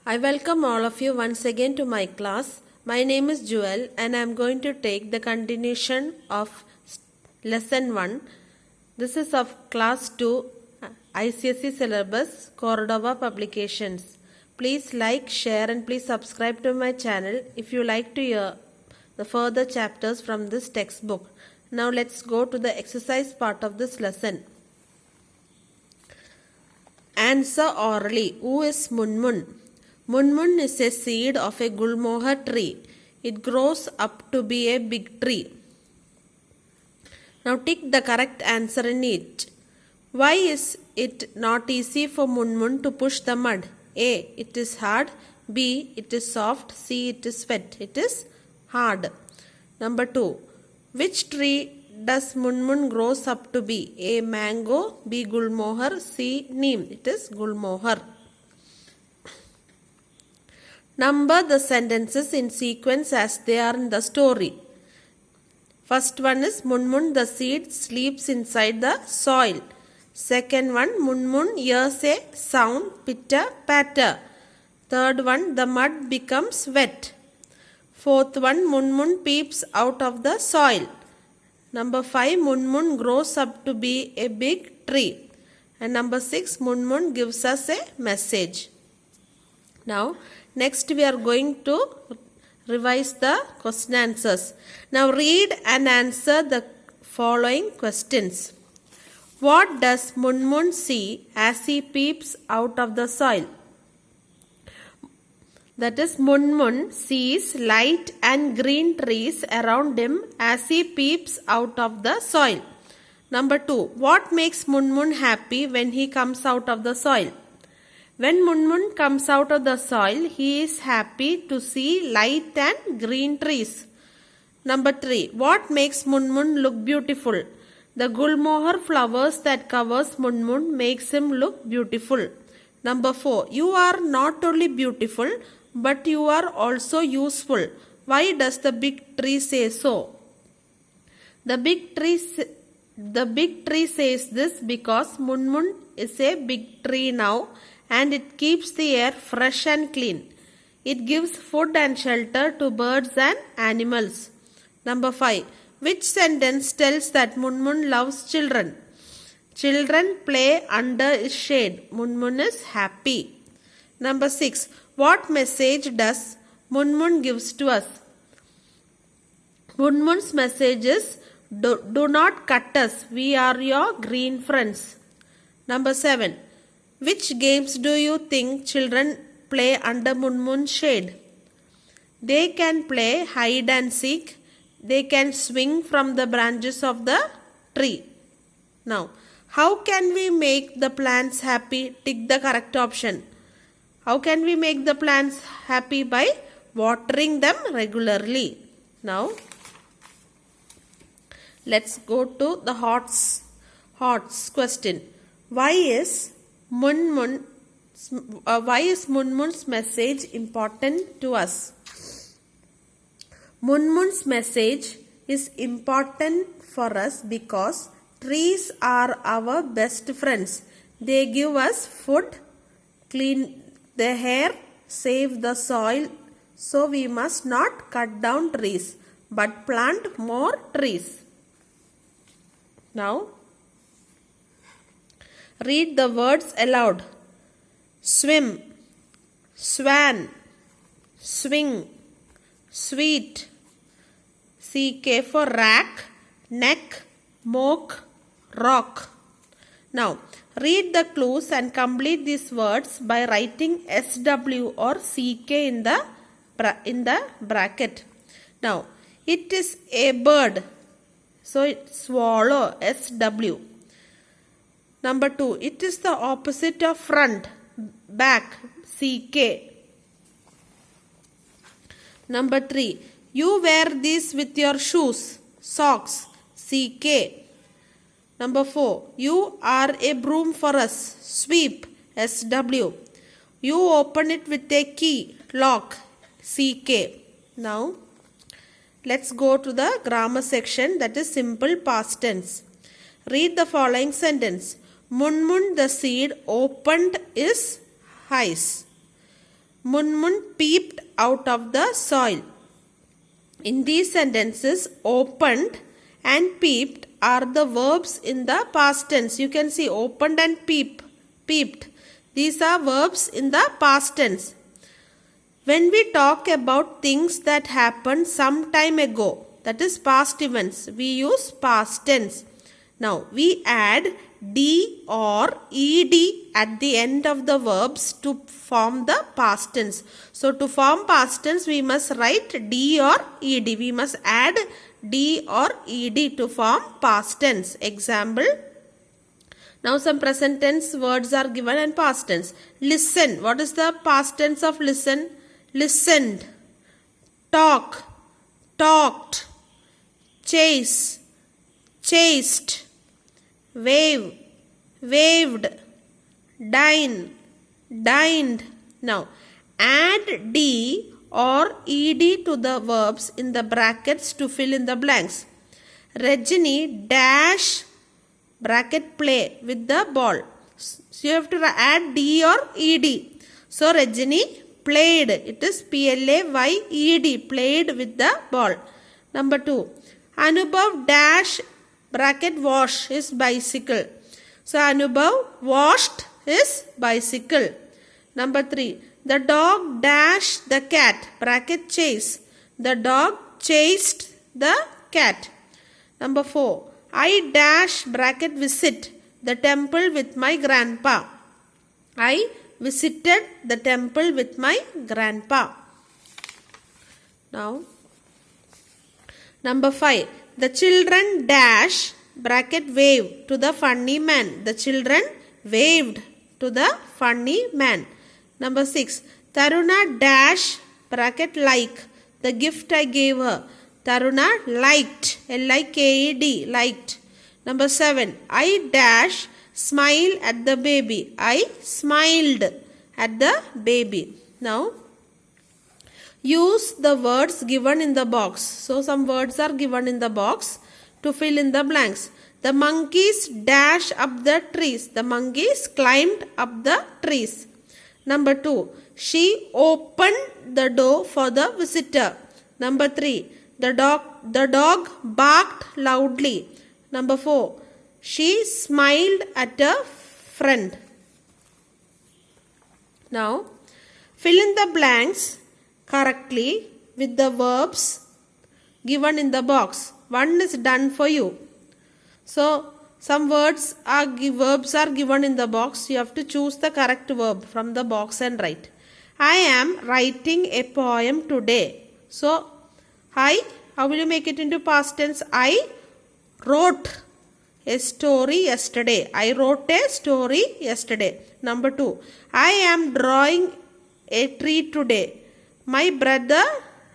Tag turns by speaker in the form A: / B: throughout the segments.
A: I welcome all of you once again to my class. My name is Jewel and I am going to take the continuation of lesson 1. This is of class 2 ICSE syllabus Cordova Publications. Please like, share and please subscribe to my channel if you like to hear the further chapters from this textbook. Now let's go to the exercise part of this lesson. Answer orally. Who is Munmun? Munmun is a seed of a gulmohar tree. It grows up to be a big tree. Now tick the correct answer in it. Why is it not easy for Munmun to push the mud? A. It is hard. B. It is soft. C. It is wet. It is hard. Number 2. Which tree does Munmun grows up to be? A. Mango. B. Gulmohar. C. Neem. It is Gulmohar. Number the sentences in sequence as they are in the story. First one is Munmun the seed sleeps inside the soil. Second one, Munmun hears a sound, pitter patter. Third one, the mud becomes wet. Fourth one, Munmun peeps out of the soil. Number 5, Munmun grows up to be a big tree. And number 6, Munmun gives us a message. Now, next we are going to revise the question answers. Now read and answer the following questions. What does Munmun see as he peeps out of the soil? That is, Munmun sees light and green trees around him as he peeps out of the soil. Number 2. What makes Munmun happy when he comes out of the soil? When Munmun comes out of the soil, he is happy to see light and green trees. Number 3. What makes Munmun look beautiful? The gulmohar flowers that covers Munmun makes him look beautiful. Number 4. You are not only beautiful, but you are also useful. Why does the big tree say so? The big tree says this because Munmun is a big tree now, and it keeps the air fresh and clean. It gives food and shelter to birds and animals. Number 5. Which sentence tells that Munmun loves children? Children play under his shade. Munmun is happy. Number 6. What message does Munmun gives to us? Munmun's message is, do not cut us. We are your green friends. Number 7. Which games do you think children play under Munmun's shade? They can play hide and seek. They can swing from the branches of the tree. Now, how can we make the plants happy? Tick the correct option. How can we make the plants happy? By watering them regularly. Now, let's go to the HOTS question. Why is Munmun's message important to us? Munmun's message is important for us because trees are our best friends. They give us food, clean the air, save the soil. So we must not cut down trees, but plant more trees. Now, read the words aloud. Swim, swan, swing, sweet, CK for rack, neck, mock, rock. Now, read the clues and complete these words by writing SW or CK in the bracket. Now, it is a bird. So, it's swallow, SW. Number 2, it is the opposite of front, back, CK. Number 3, you wear these with your shoes, socks, CK. Number 4, you are a broom for us, sweep, SW. You open it with a key, lock, CK. Now, let's go to the grammar section, that is simple past tense. Read the following sentence. Munmun the seed opened his eyes. Munmun peeped out of the soil. In these sentences, opened and peeped are the verbs in the past tense. You can see opened and peeped. These are verbs in the past tense. When we talk about things that happened some time ago, that is past events, we use past tense. Now we add d or ed at the end of the verbs to form the past tense. So to form past tense, we must write d or ed. We must add d or ed to form past tense. Example, now some present tense words are given and past tense. Listen. What is the past tense of listen? Listened. Talk. Talked. Chase. Chased. Wave. Waved. Dine. Dined. Now add d or ed to the verbs in the brackets to fill in the blanks. Rajini dash bracket play with the ball. So you have to add d or ed. So Rajini played. It is played. Played with the ball. Number 2. Anubhav dash bracket wash his bicycle. So Anubhav washed his bicycle. Number 3. The dog dashed the cat bracket chase. The dog chased the cat. Number 4. I dash bracket visit the temple with my grandpa. I visited the temple with my grandpa. Now number 5. The children dash bracket wave to the funny man. The children waved to the funny man. Number 6. Taruna dash bracket like the gift I gave her. Taruna liked. L-I-K-E-D. Liked. Number 7. I dash smile at the baby. I smiled at the baby. Now use the words given in the box. So some words are given in the box to fill in the blanks. The monkeys dash up the trees. The monkeys climbed up the trees. Number 2. She opened the door for the visitor. Number 3. The dog barked loudly. Number 4. She smiled at a friend. Now fill in the blanks correctly with the verbs given in the box. One is done for you. So some verbs are given in the box. You have to choose the correct verb from the box and write. I am writing a poem today. So how will you make it into past tense? I wrote a story yesterday. I wrote a story yesterday. Number 2. I am drawing a tree today. My brother,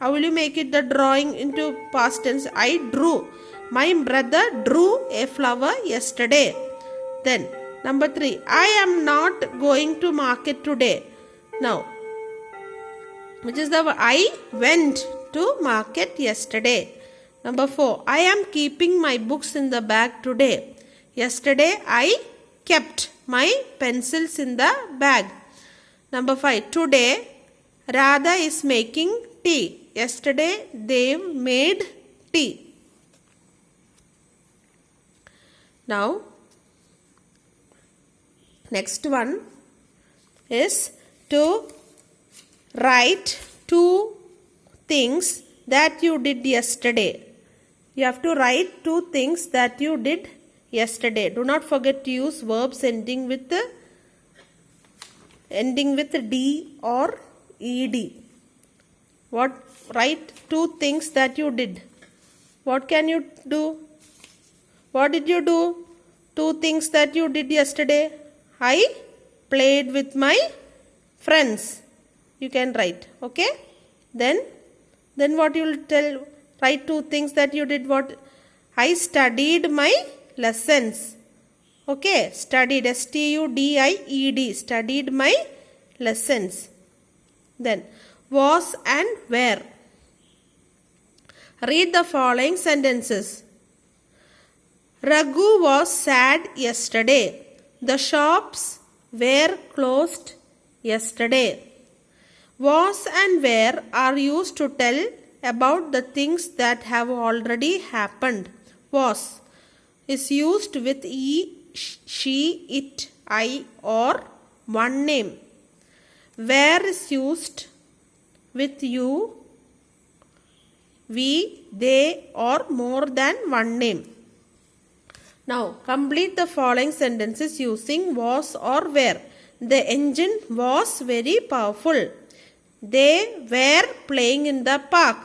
A: how will you make it the drawing into past tense? I drew. My brother drew a flower yesterday. Then number 3. I am not going to market today. Now, which is the word? I went to market yesterday. Number 4. I am keeping my books in the bag today. Yesterday I kept my pencils in the bag. Number 5. Today Radha is making tea. Yesterday they made tea. Now next one is to write 2 things that you did yesterday. You have to write 2 things that you did yesterday. Do not forget to use verbs ending with d or ed. Write 2 things that you did. What can you do? What did you do? 2 things that you did yesterday. I played with my friends. You can write. Okay. Then what you will tell? Write 2 things that you did. What? I studied my lessons. Okay. Studied. studied. Studied my lessons. Then was and where. Read the following sentences. Raghu was sad yesterday. The shops were closed yesterday. Was and where are used to tell about the things that have already happened. Was is used with he, she, it, I or one name. Where is used with you, we, they or more than one name. Now complete the following sentences using was or were. The engine was very powerful. They were playing in the park.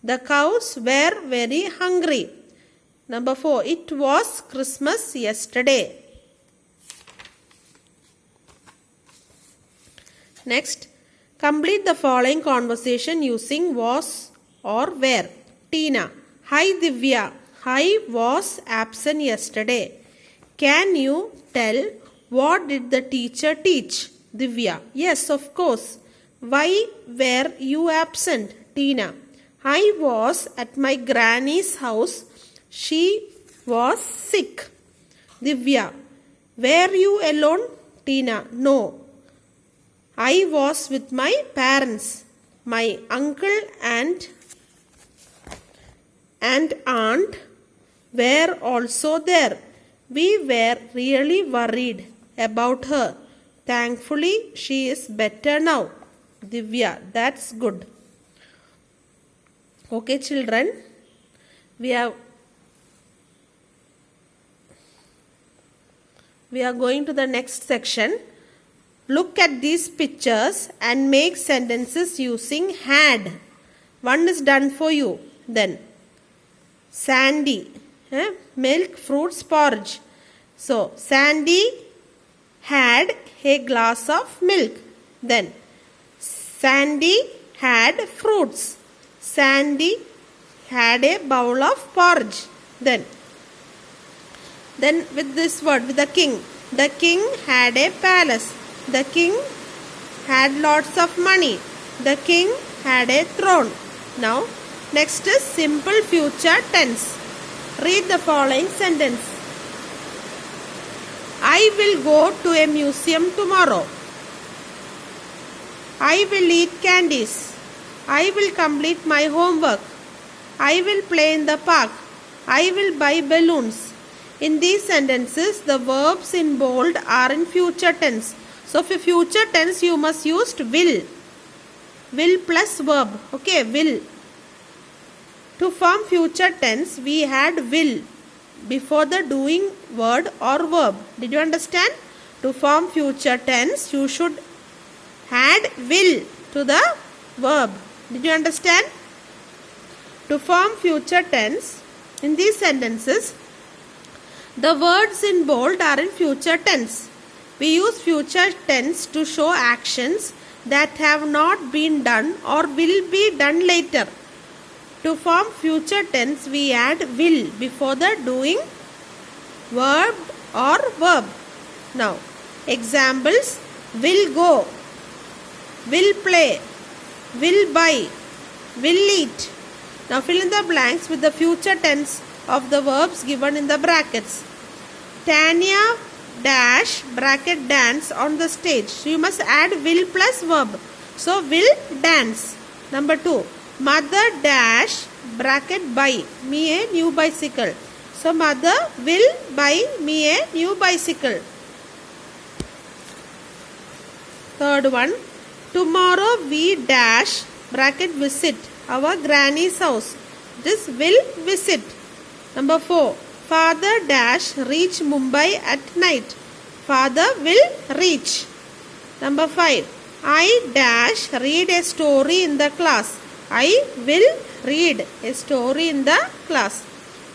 A: The cows were very hungry. Number 4. It was Christmas yesterday. Next, complete the following conversation using was or were. Tina. Hi Divya. I was absent yesterday. Can you tell what did the teacher teach? Divya. Yes, of course. Why were you absent? Tina. I was at my granny's house. She was sick. Divya. Were you alone? Tina. No. I was with my parents. My uncle and aunt were also there. We were really worried about her. Thankfully, she is better now. Divya, that's good. Okay, children, we are going to the next section. Look at these pictures and make sentences using had. One is done for you. Then, Sandy, milk, fruits, porridge. So, Sandy had a glass of milk. Then, Sandy had fruits. Sandy had a bowl of porridge. Then with this word, with the king had a palace. The king had lots of money. The king had a throne. Now, next is simple future tense. Read the following sentence. I will go to a museum tomorrow. I will eat candies. I will complete my homework. I will play in the park. I will buy balloons. In these sentences, the verbs in bold are in future tense. So, for future tense, you must use will. Will plus verb. Okay, will. To form future tense, we had will before the doing word or verb. Did you understand? To form future tense, you should add will to the verb. Did you understand? To form future tense, in these sentences, the words in bold are in future tense. We use future tense to show actions that have not been done or will be done later. To form future tense, we add will before the doing word or verb. Now, examples: will go, will play, will buy, will eat. Now, fill in the blanks with the future tense of the verbs given in the brackets. Tanya dash bracket dance on the stage. So, you must add will plus verb. So, will dance. Number 2. Mother dash bracket buy me a new bicycle. So, mother will buy me a new bicycle. Third one. Tomorrow we dash bracket visit our granny's house. This will visit. Number 4. Father dash reach Mumbai at night. Father will reach. Number 5. I dash read a story in the class. I will read a story in the class.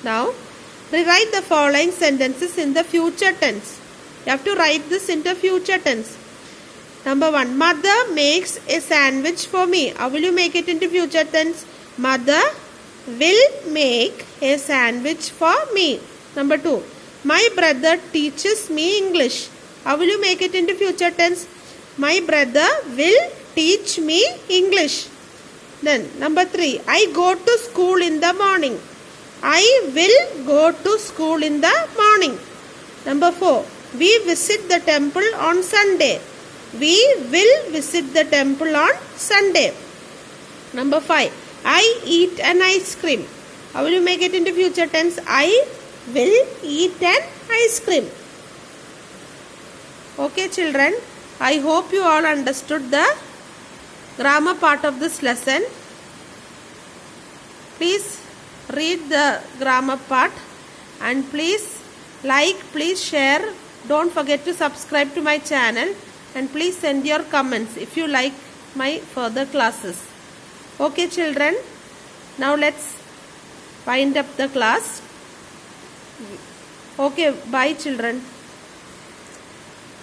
A: Now, rewrite the following sentences in the future tense. You have to write this into future tense. Number 1. Mother makes a sandwich for me. How will you make it into future tense? Mother will make a sandwich for me. Number 2. My brother teaches me English. How will you make it into future tense? My brother will teach me English. Then number 3. I go to school in the morning. I will go to school in the morning. Number 4. We visit the temple on Sunday. We will visit the temple on Sunday. Number 5. I eat an ice cream. How will you make it into future tense? I will eat an ice cream. Okay, children. I hope you all understood the grammar part of this lesson. Please read the grammar part and please like, please share. Don't forget to subscribe to my channel and please send your comments if you like my further classes. Okay, children. Now let's wind up the class. Okay, bye, children.